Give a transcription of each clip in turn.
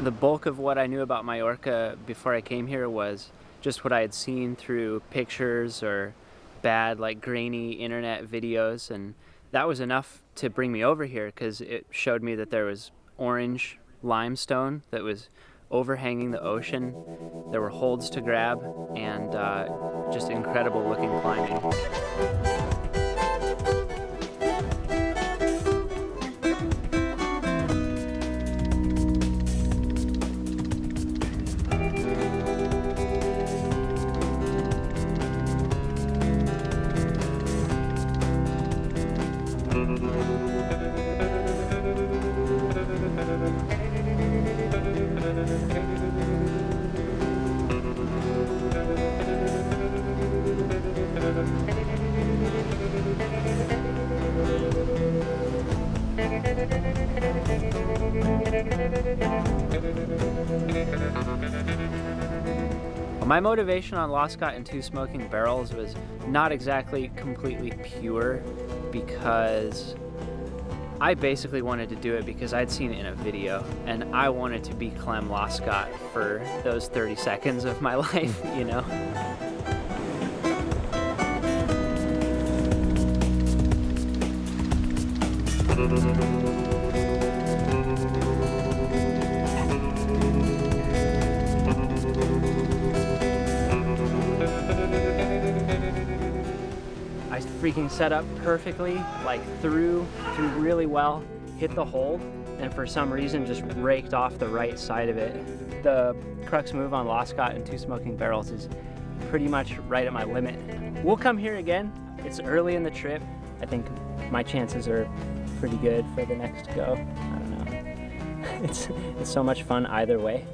The bulk of what I knew about Mallorca before I came here was just what I had seen through pictures or bad, like, grainy internet videos, and that was enough to bring me over here because it showed me that there was orange limestone that was overhanging the ocean. There were holds to grab, and just incredible looking climbing. My motivation on Loskot and Two Smoking Barrels was not exactly completely pure, because I basically wanted to do it because I'd seen it in a video and I wanted to be Klem Loskot for those 30 seconds of my life, you know? I freaking set up perfectly, like threw really well, hit the hold, and for some reason just raked off the right side of it. The crux move on Loskot and Two Smoking Barrels is pretty much right at my limit. We'll come here again. It's early in the trip. I think my chances are pretty good for the next go. I don't know. It's so much fun either way.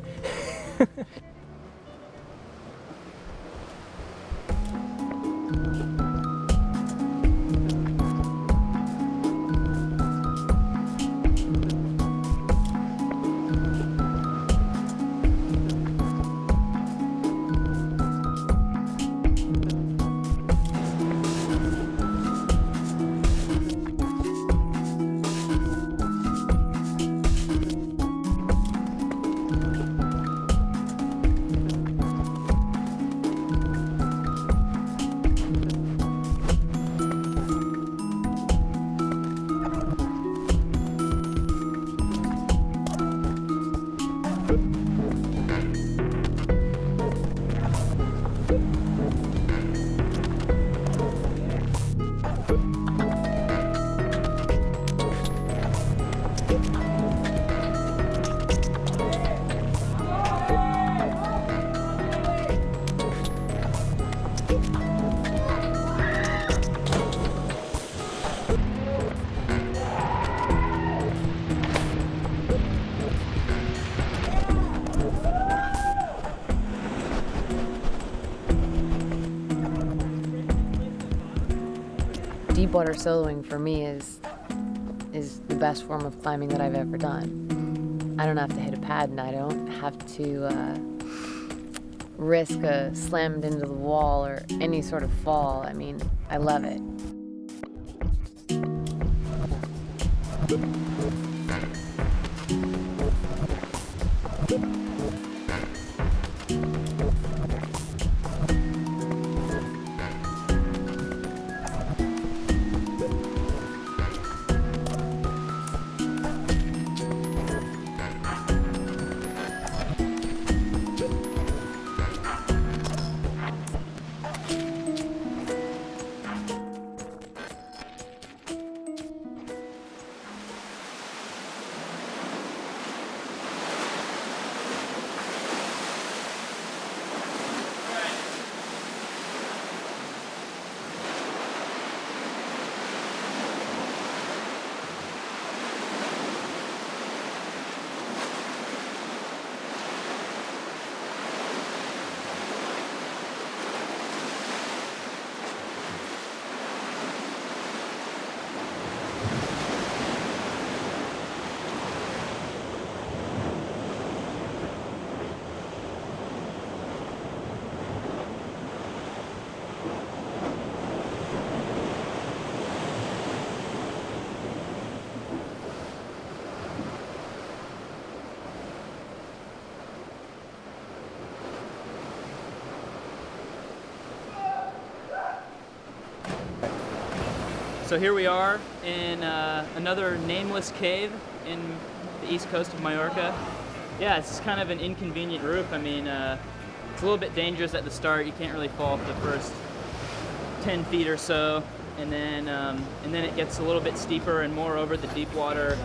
Deepwater soloing for me is the best form of climbing that I've ever done. I don't have to hit a pad and I don't have to risk a slammed into the wall or any sort of fall. I mean, I love it. So here we are in another nameless cave in the east coast of Mallorca. Yeah, it's kind of an inconvenient route. I mean, it's a little bit dangerous at the start. You can't really fall for the first 10 feet or so, and then it gets a little bit steeper and more over the deep water.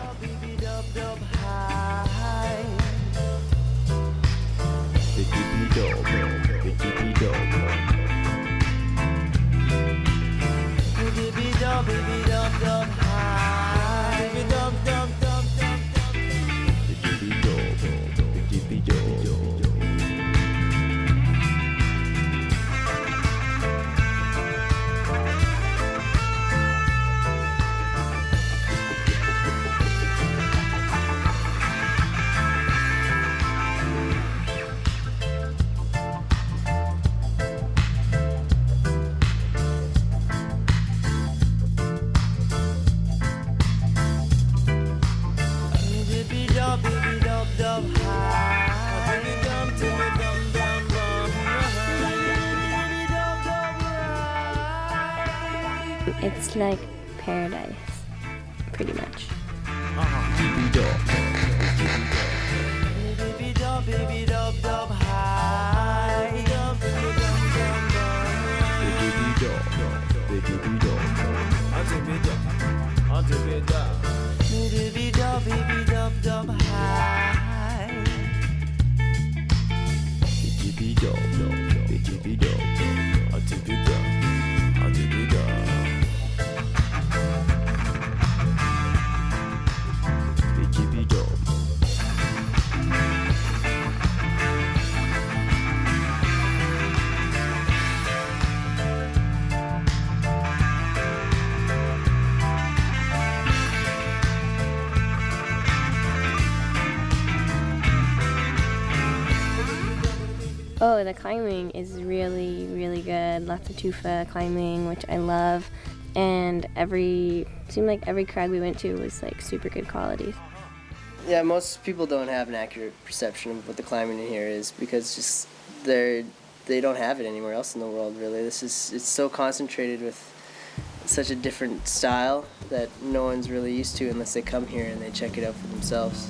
It's like paradise, pretty much. Oh, the climbing is really, really good. Lots of tufa climbing, which I love. And seemed like every crag we went to was like super good quality. Yeah, most people don't have an accurate perception of what the climbing in here is because just they don't have it anywhere else in the world, really. It's so concentrated with such a different style that no one's really used to unless they come here and they check it out for themselves.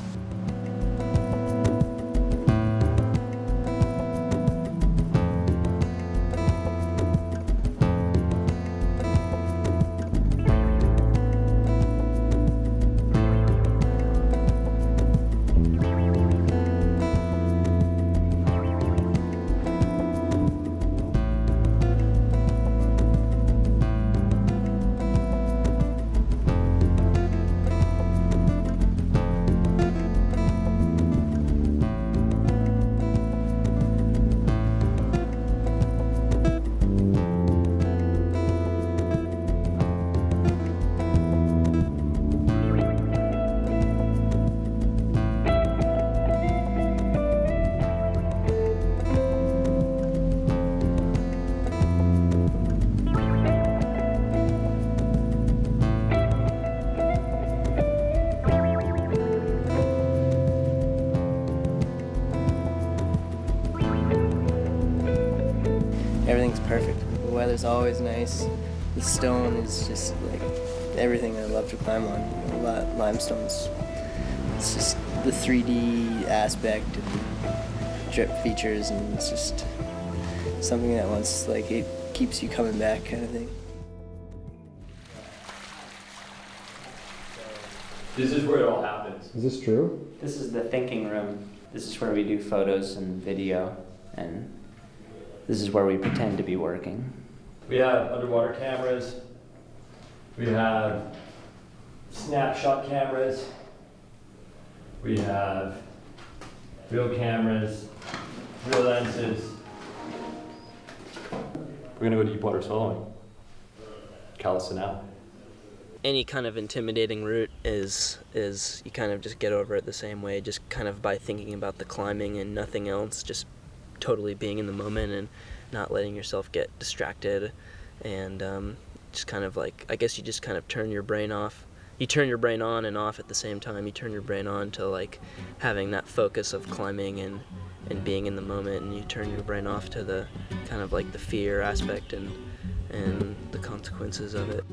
Everything's perfect. The weather's always nice. The stone is just like everything I love to climb on. Limestone's, it's just the 3D aspect and drip features, and it's just something that once like it keeps you coming back kind of thing. This is where it all happens. Is this true? This is the thinking room. This is where we do photos and video, and this is where we pretend to be working. We have underwater cameras. We have snapshot cameras. We have real cameras, real lenses. We're gonna go deep water soloing. Callison out. Any kind of intimidating route is you kind of just get over it the same way, just kind of by thinking about the climbing and nothing else, just totally being in the moment and not letting yourself get distracted, and just kind of like, I guess you just kind of turn your brain off. You turn your brain on and off at the same time. You turn your brain on to like having that focus of climbing and being in the moment, and you turn your brain off to the kind of like the fear aspect and and the consequences of it.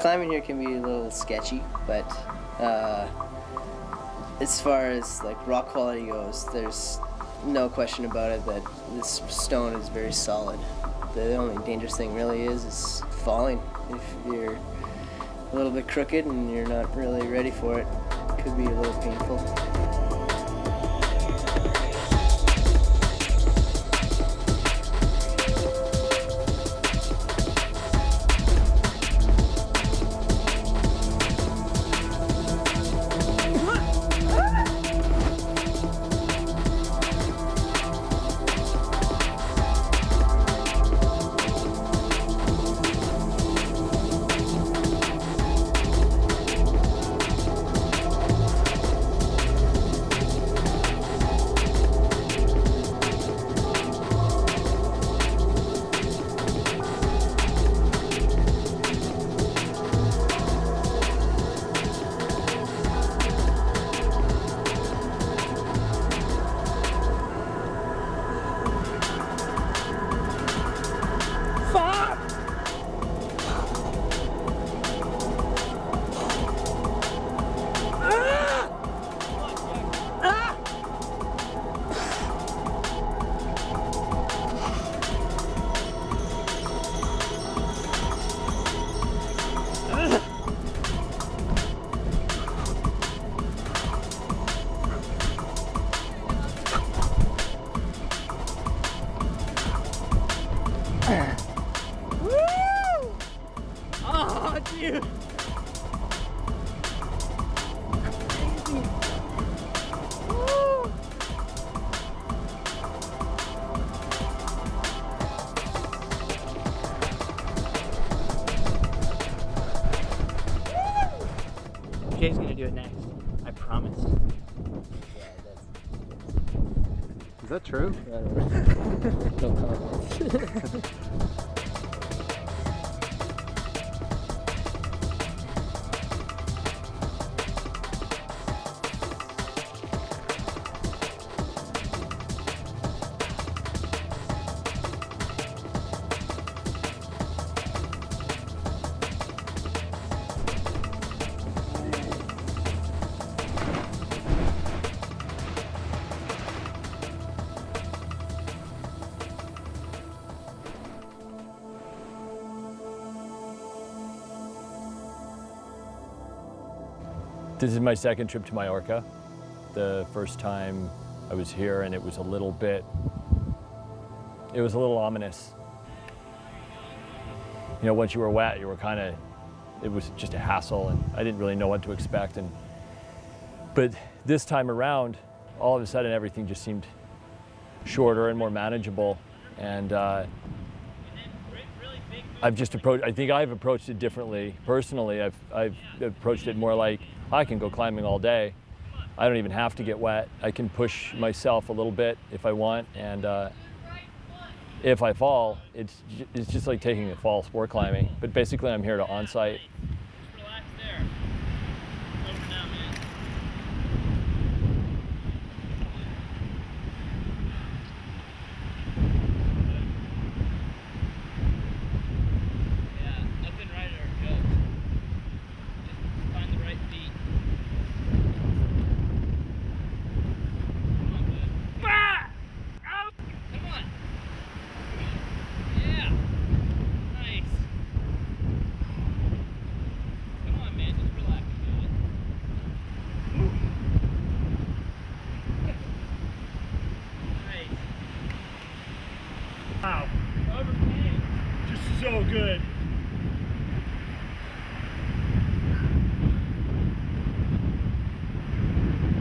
Climbing here can be a little sketchy, but as far as like rock quality goes, there's no question about it that this stone is very solid. The only dangerous thing really is falling. If you're a little bit crooked and you're not really ready for it, it could be a little painful. Jay's gonna do it next. I promise. Is that true? No comment. This is my second trip to Mallorca. The first time I was here and it was a little ominous. You know, once you were wet, you were it was just a hassle and I didn't really know what to expect. But this time around, all of a sudden everything just seemed shorter and more manageable. And I think I've approached it differently. Personally, I've approached it more like, I can go climbing all day. I don't even have to get wet. I can push myself a little bit if I want, and if I fall, it's just like taking a fall sport climbing. But basically, I'm here to on-site. Relax there. Over now, man. Yeah, up and right are jokes. Just find the right feet. Come on, bud. Ah! Out! Come on. Yeah. Nice. Come on, man. Just relax. Nice. Wow, Overcame. just so good.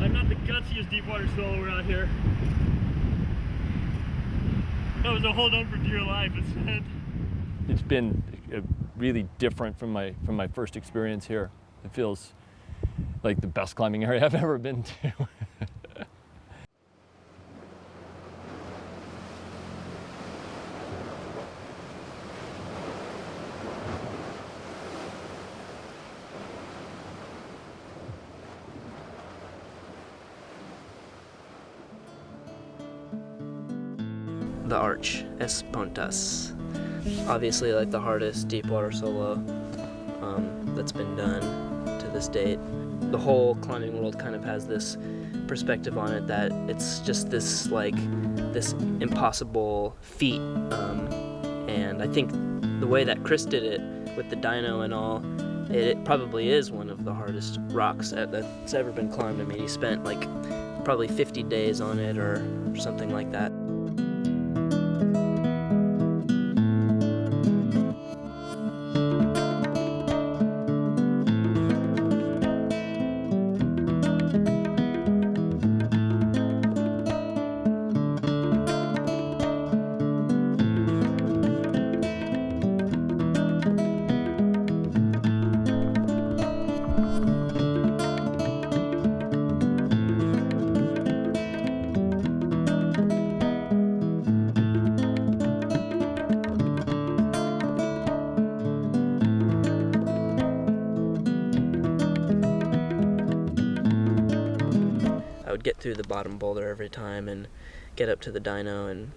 I'm not the gutsiest deep water solo around here. That was a hold on for dear life instead. It's been really different from my first experience here. It feels like the best climbing area I've ever been to. The Arch, Es Pontas. Obviously, like the hardest deep water solo that's been done to this date. The whole climbing world kind of has this perspective on it that it's just this impossible feat. And I think the way that Chris did it with the dyno and all, it probably is one of the hardest rocks that's ever been climbed. I mean, he spent like probably 50 days on it or something like that. Get through the bottom boulder every time and get up to the dyno and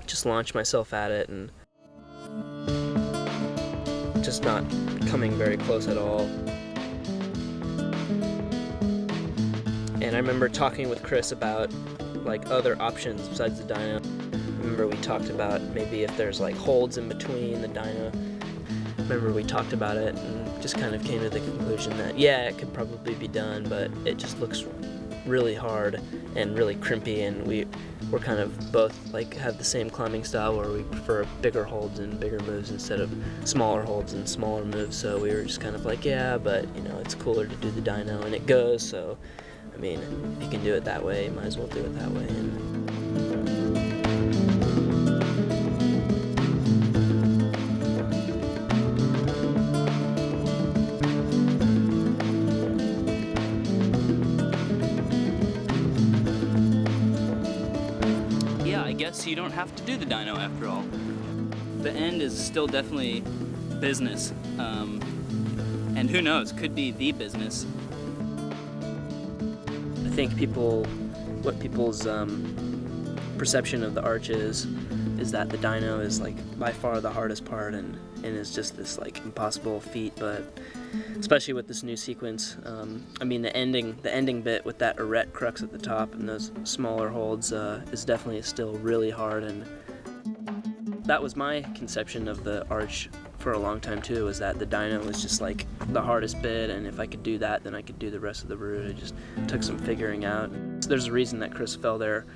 just launch myself at it and just not coming very close at all. And I remember talking with Chris about like other options besides the dyno. I remember we talked about maybe if there's like holds in between the dyno. I remember we talked about it and just kind of came to the conclusion that yeah, it could probably be done, but it just looks really hard and really crimpy, and we're kind of both like have the same climbing style where we prefer bigger holds and bigger moves instead of smaller holds and smaller moves. So we were just kind of like, yeah, but you know, it's cooler to do the dyno and it goes. So I mean, if you can do it that way, you might as well do it that way. So you don't have to do the dyno after all. The end is still definitely business, and who knows, could be the business. I think what people's perception of the Arch is that the dyno is like by far the hardest part and is just this like impossible feat, but especially with this new sequence, I mean the ending bit with that arete crux at the top and those smaller holds is definitely still really hard, and that was my conception of the Arch for a long time too, was that the dyno was just like the hardest bit, and if I could do that then I could do the rest of the route. It just took some figuring out. So there's a reason that Chris fell there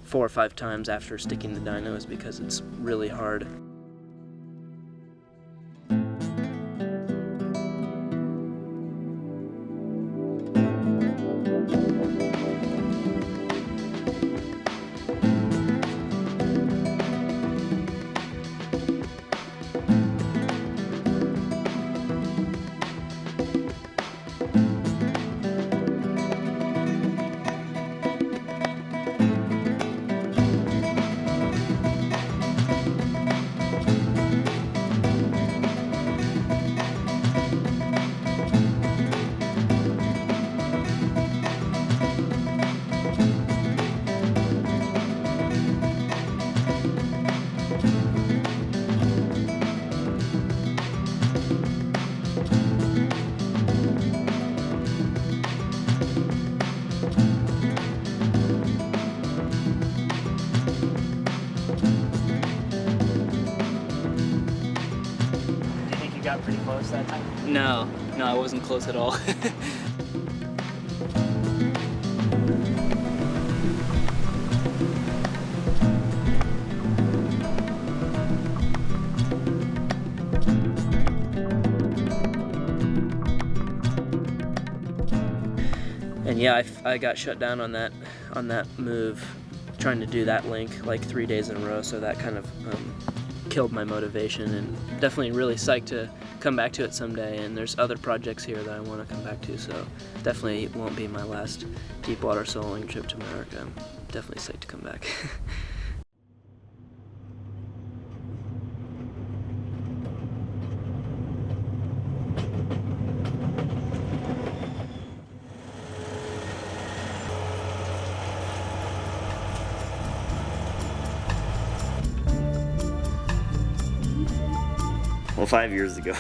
4 or 5 times after sticking the dyno, is because it's really hard. close that time? No, I wasn't close at all. And yeah, I got shut down on that move, trying to do that link like 3 days in a row, so that kind of killed my motivation, and definitely really psyched to come back to it someday. And there's other projects here that I want to come back to, so definitely won't be my last deep water soloing trip to Mallorca. I'm definitely psyched to come back. Well, 5 years ago,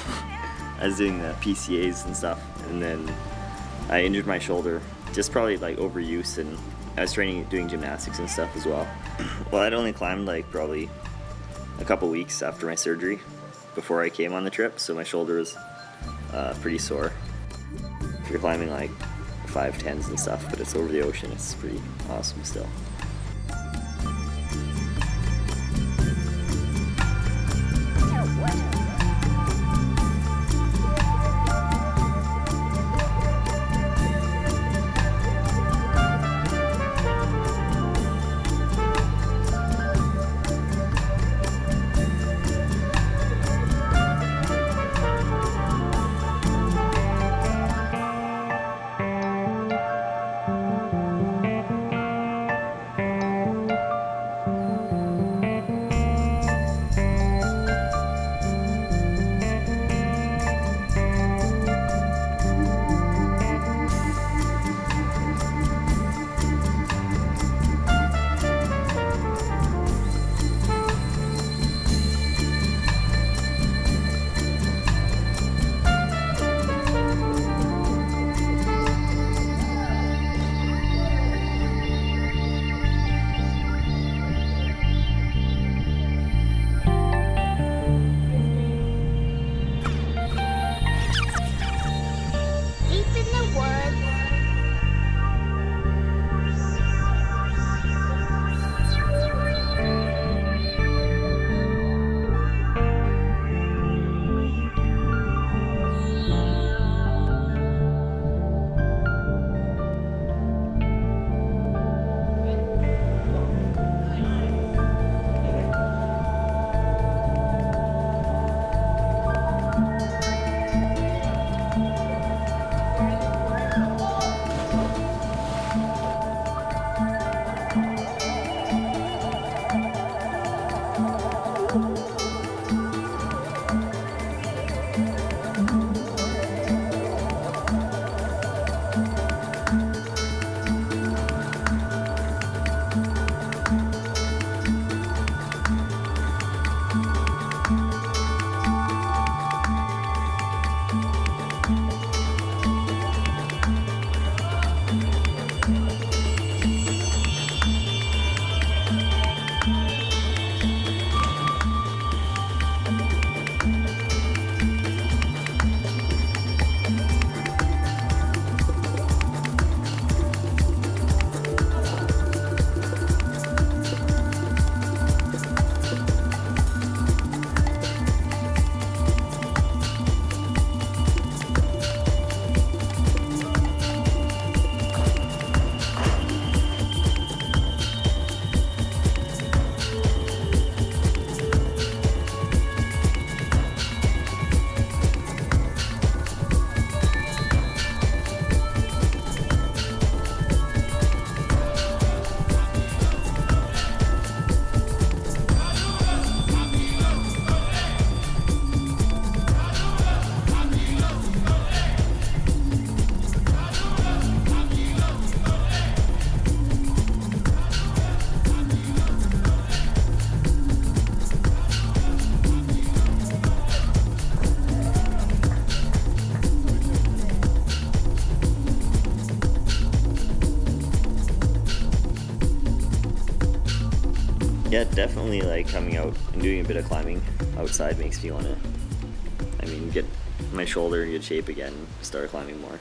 I was doing the PCAs and stuff, and then I injured my shoulder, just probably like overuse, and I was doing gymnastics and stuff as well. Well, I'd only climbed like probably a couple weeks after my surgery before I came on the trip, so my shoulder was pretty sore. If you're climbing like 510s and stuff, but it's over the ocean, it's pretty awesome still. Yeah, definitely like coming out and doing a bit of climbing outside makes me want to, get my shoulder in good shape again and start climbing more.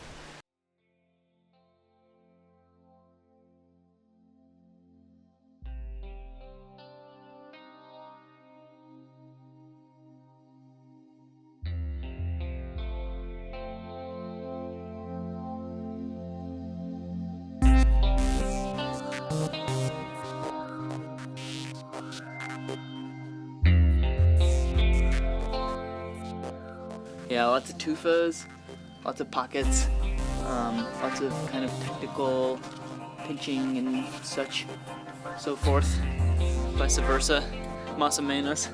Yeah, lots of tufas, lots of pockets, lots of kind of technical pinching and such, so forth, vice versa, más o menos.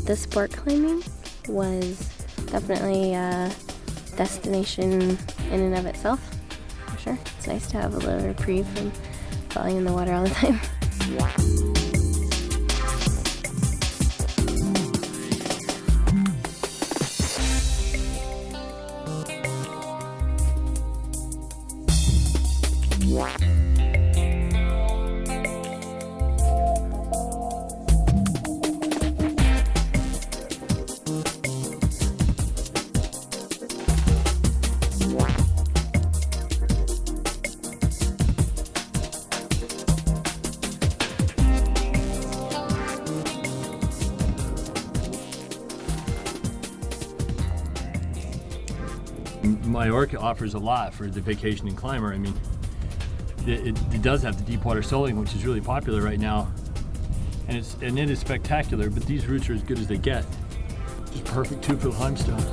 The sport climbing was definitely a destination in and of itself, for sure. It's nice to have a little reprieve from falling in the water all the time. Mallorca offers a lot for the vacationing climber. I mean, it does have the deep water soloing, which is really popular right now, and it is spectacular. But these routes are as good as they get. Just perfect too for the limestone.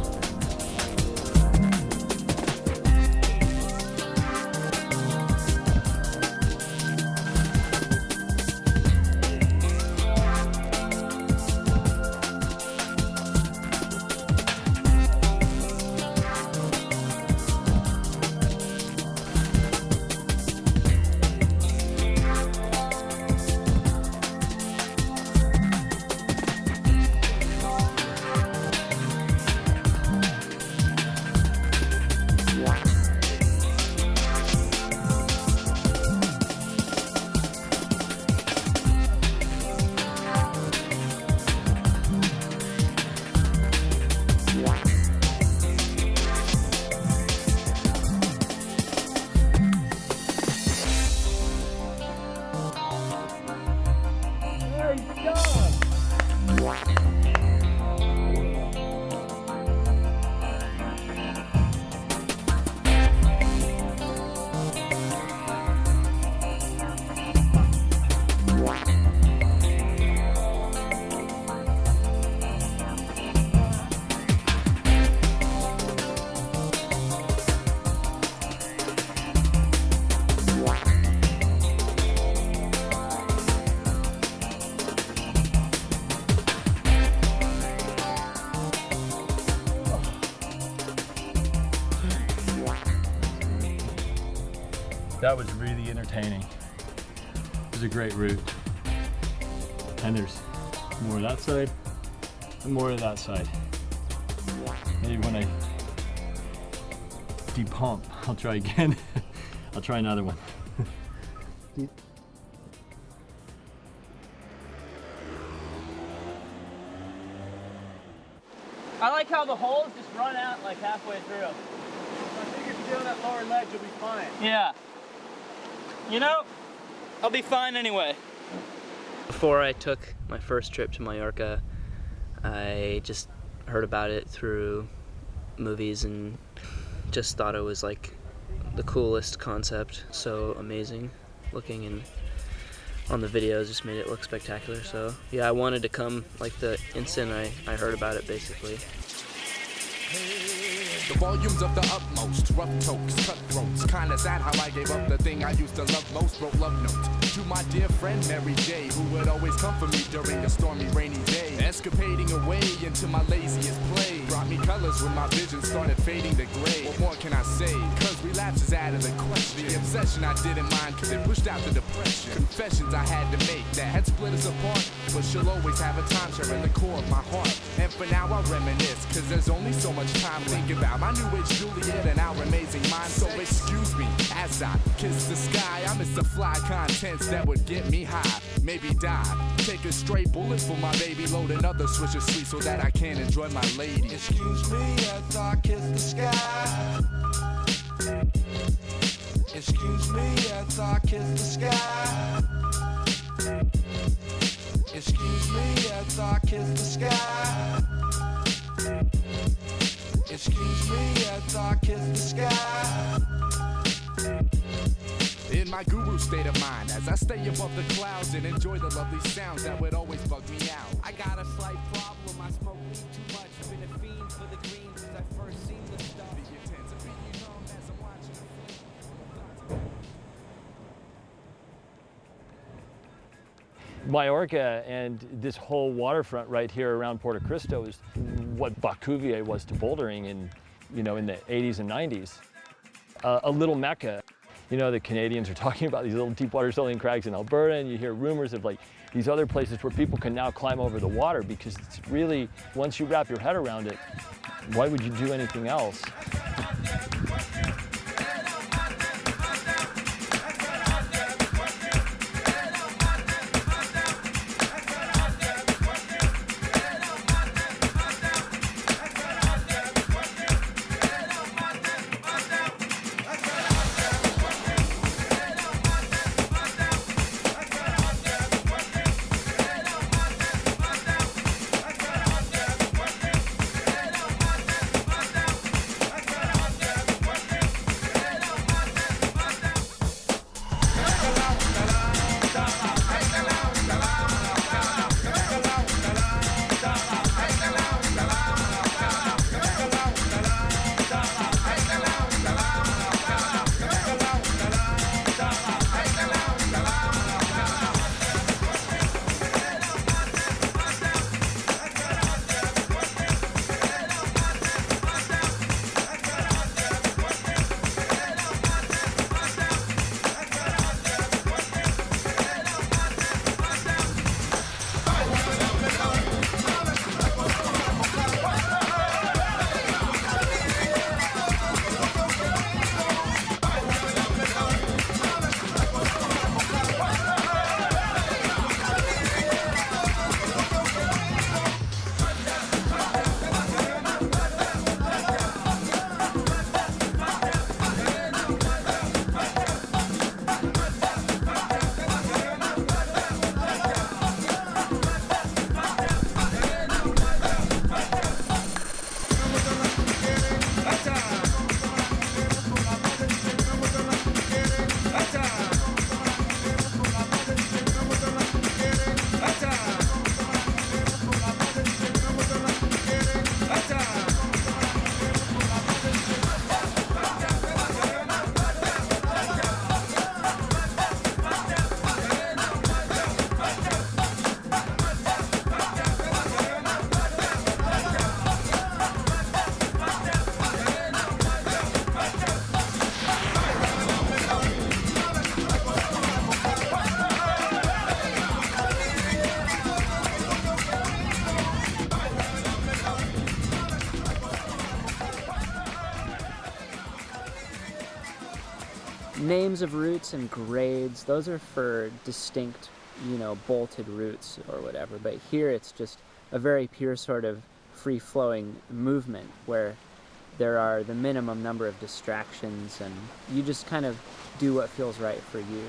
That was really entertaining. It was a great route. And there's more of that side and more of that side. Maybe when I depump, I'll try again. I'll try another one. I like how the holes just run out like halfway through. I think if you get on that lower ledge, you'll be fine. Yeah. You know, I'll be fine anyway. Before I took my first trip to Mallorca, I just heard about it through movies and just thought it was like the coolest concept, so amazing looking, and on the videos just made it look spectacular. So yeah, I wanted to come like the instant I heard about it, basically. The volumes of the utmost, rough tokes, cutthroats. Kinda sad how I gave up the thing I used to love most. Wrote love notes to my dear friend Mary J, who would always come for me during a stormy, rainy day. Escapading away into my laziest play brought me colors when my vision started fading to gray. What more can I say? Cause relapse is out of the question. The obsession I didn't mind cause it pushed out the depression. Confessions I had to make that had split us apart, but she'll always have a timeshare in the core of my heart. And for now I reminisce, cause there's only so much time to think about my new age Juliet and our amazing mind. So excuse me as I kiss the sky. I miss the fly contents that would get me high, maybe die. Take a straight bullet for my baby, load another switch of sweet so that I can enjoy my lady. Excuse me as I kiss the sky. Excuse me as I kiss the sky. Excuse me as I kiss the sky. Excuse me as I kiss the sky. In my guru state of mind, as I stay above the clouds and enjoy the lovely sounds that would always bug me out. I got a slight problem, I smoke weed too much. Been a fiend for the green since I first seen the stuff. Mallorca and this whole waterfront right here around Puerto Cristo is what Bacuvier was to bouldering in the 80s and 90s. A little mecca. The Canadians are talking about these little deep water saline crags in Alberta, and you hear rumors of like these other places where people can now climb over the water, because it's really, once you wrap your head around it, why would you do anything else? Names of routes and grades, those are for distinct, bolted routes or whatever. But here it's just a very pure sort of free-flowing movement where there are the minimum number of distractions and you just kind of do what feels right for you.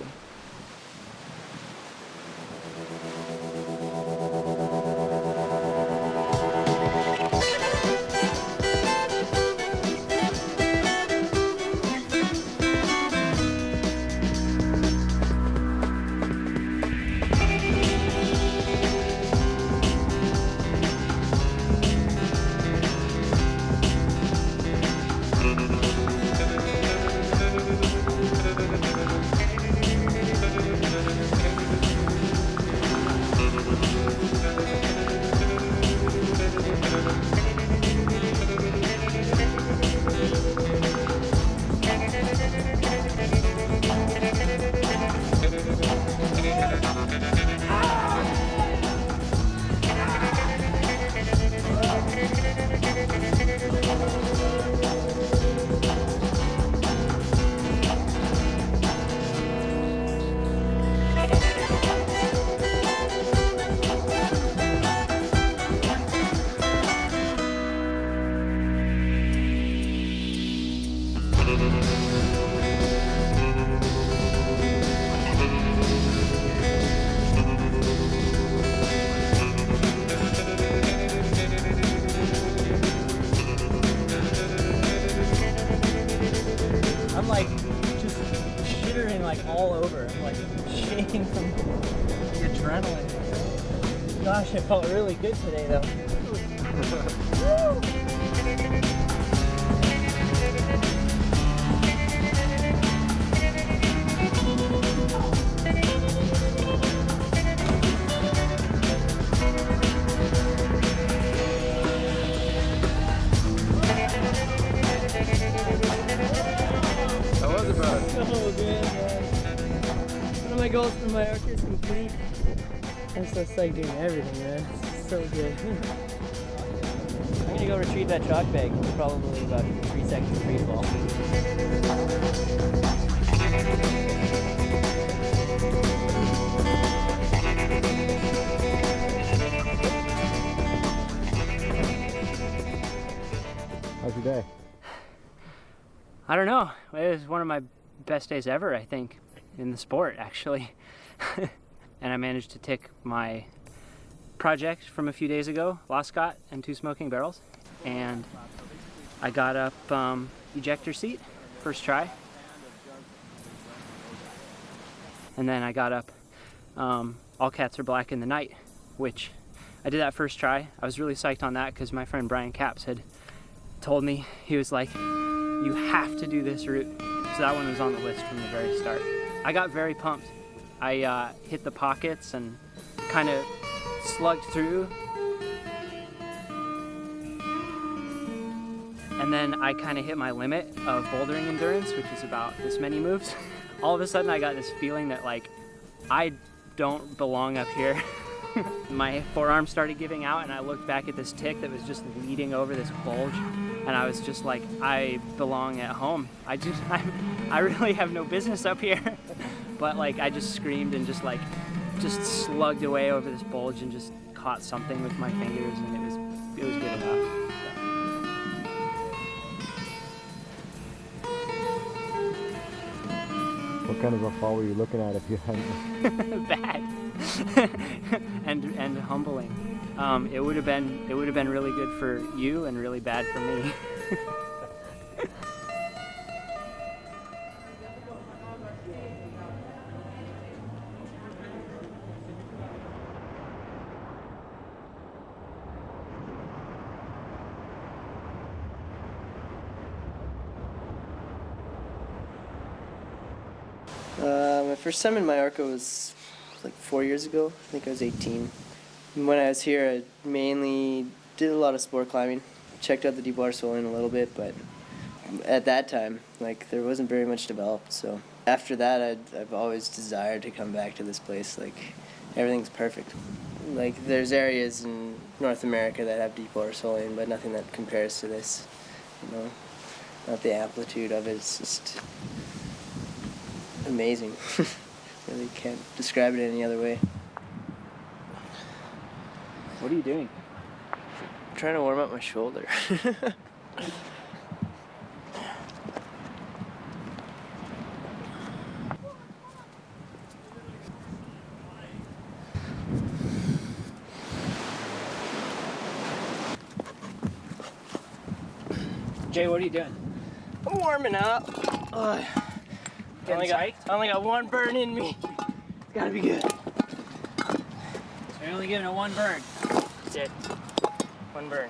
It felt really good today, though. How was it, bud? Oh, good, man. One of my goals for Mallorca is complete. I'm so psyched doing everything, man. It's so good. I'm gonna go retrieve that chalk bag. It's probably about 3 seconds free fall. How's your day? I don't know. It was one of my best days ever, I think, in the sport, actually. And I managed to tick my project from a few days ago, Loskot and 2 smoking barrels. And I got up ejector seat, first try. And then I got up All Cats Are Black in the Night, which I did that first try. I was really psyched on that because my friend Brian Capps had told me, he was like, you have to do this route. So that one was on the list from the very start. I got very pumped. I hit the pockets and kind of slugged through. And then I kind of hit my limit of bouldering endurance, which is about this many moves. All of a sudden I got this feeling that like, I don't belong up here. My forearm started giving out and I looked back at this tick that was just leading over this bulge. And I was just like, I belong at home. I really have no business up here. But like, I just screamed and just slugged away over this bulge and just caught something with my fingers, and it was good enough. What kind of a fall were you looking at if you hadn't? Bad. and humbling. It would have been really good for you and really bad for me. My first time in Mallorca was like 4 years ago. I think I was 18. And when I was here, I mainly did a lot of sport climbing. Checked out the deep water soloing a little bit, but at that time, like, there wasn't very much developed. So after that, I've always desired to come back to this place. Like, everything's perfect. Like, there's areas in North America that have deep water soloing, but nothing that compares to this. You know, not the amplitude of it. It's just amazing. Really can't describe it any other way. What are you doing? I'm trying to warm up my shoulder. Jay, what are you doing? I'm warming up. I only got one burn in me. It's gotta be good. So you're only giving it one burn. That's it. One burn.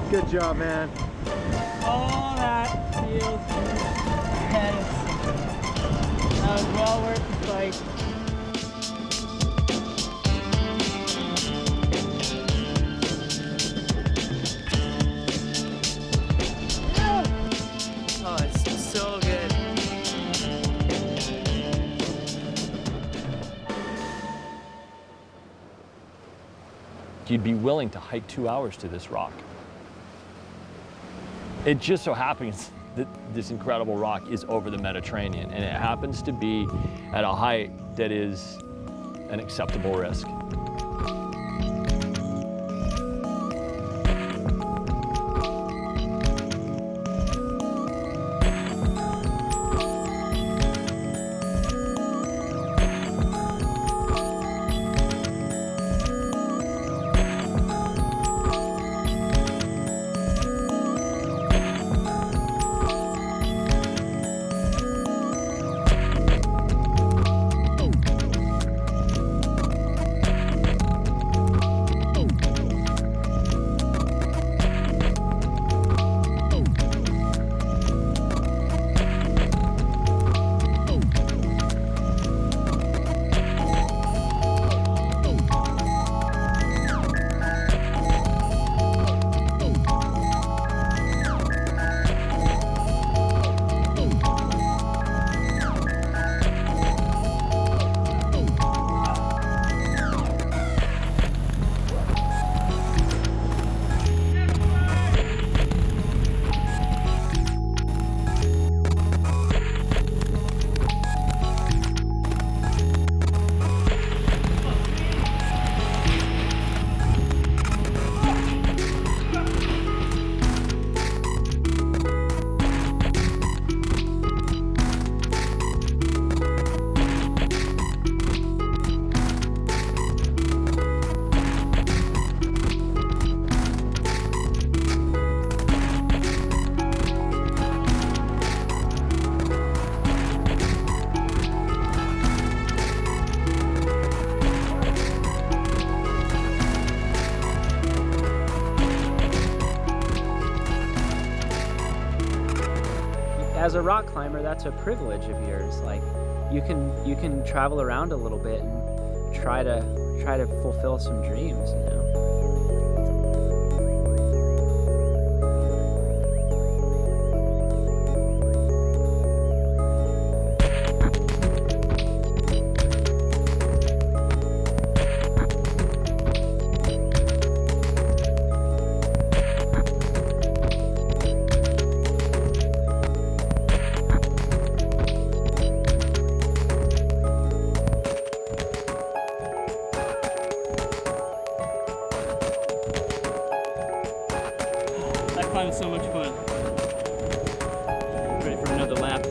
Good job, man. Oh, that feels good. That is all worth the fight. Oh, it's so good. You'd be willing to hike 2 hours to this rock. It just so happens that this incredible rock is over the Mediterranean, and it happens to be at a height that is an acceptable risk. As a rock climber, that's a privilege of yours. Like, you can travel around a little bit and try to fulfill some dreams, you know. Climb's so much fun. Ready for another lap.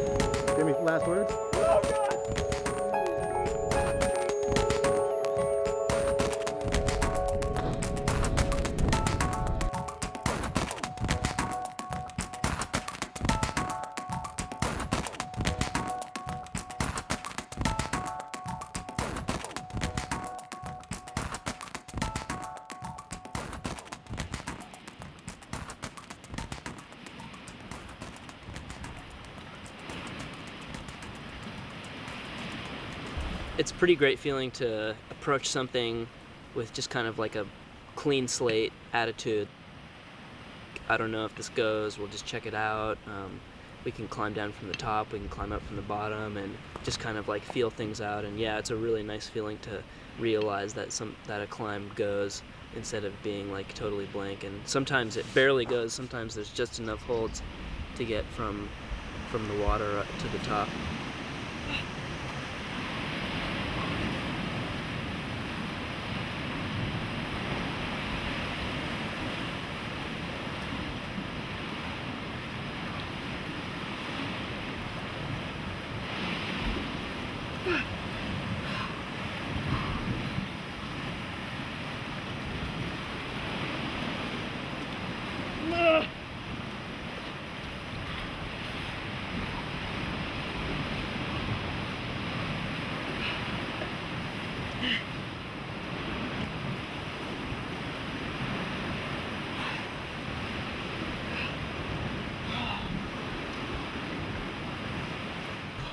Give me last words. Oh, God! It's a pretty great feeling to approach something with just kind of like a clean slate attitude. I don't know if this goes, we'll just check it out. We can climb down from the top, we can climb up from the bottom, and just kind of like feel things out. And yeah, it's a really nice feeling to realize that a climb goes instead of being like totally blank. And sometimes it barely goes, sometimes there's just enough holds to get from the water up to the top.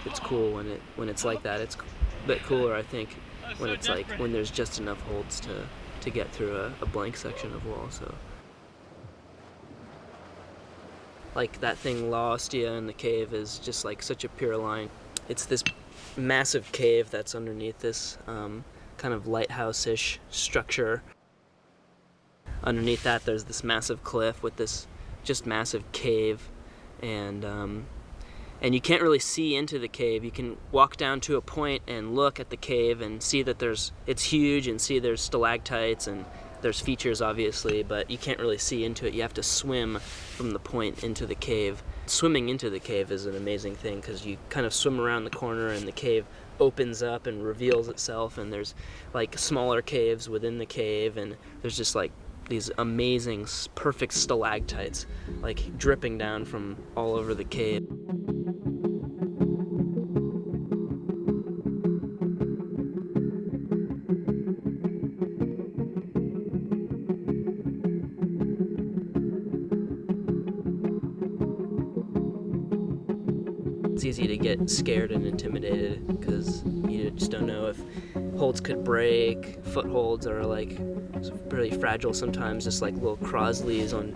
The it's cool when it's like that. It's a bit cooler, I think, when it's like when there's just enough holds to get through a blank section of wall. So like that thing La Ostia in the cave is just like such a pure line. It's this massive cave that's underneath this kind of lighthouse-ish structure. Underneath that there's this massive cliff with this just massive cave, and you can't really see into the cave. You can walk down to a point and look at the cave and see that it's huge, and see there's stalactites and there's features obviously, but you can't really see into it. You have to swim from the point into the cave. Swimming into the cave is an amazing thing because you kind of swim around the corner and the cave opens up and reveals itself, and there's like smaller caves within the cave, and there's just like these amazing perfect stalactites like dripping down from all over the cave. It's easy to get scared and intimidated because you just don't know if holds could break. Footholds are like really fragile sometimes, just like little crosleys on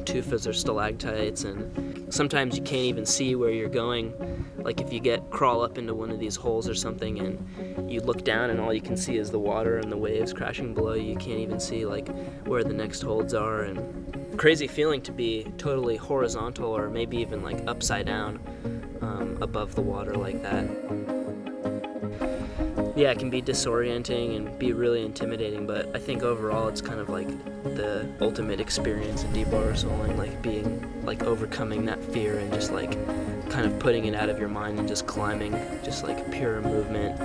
tufas or stalactites, and sometimes you can't even see where you're going. Like if you crawl up into one of these holes or something and you look down and all you can see is the water and the waves crashing below you. You can't even see like where the next holds are, and crazy feeling to be totally horizontal or maybe even like upside down above the water like that. Yeah, it can be disorienting and be really intimidating, but I think overall it's kind of like the ultimate experience in deep water soloing, like being like overcoming that fear and just like kind of putting it out of your mind and just climbing, just like pure movement.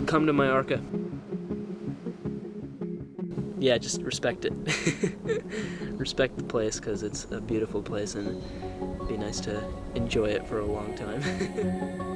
Come to Mallorca. Yeah, just respect it. Respect the place because it's a beautiful place and it'd be nice to enjoy it for a long time.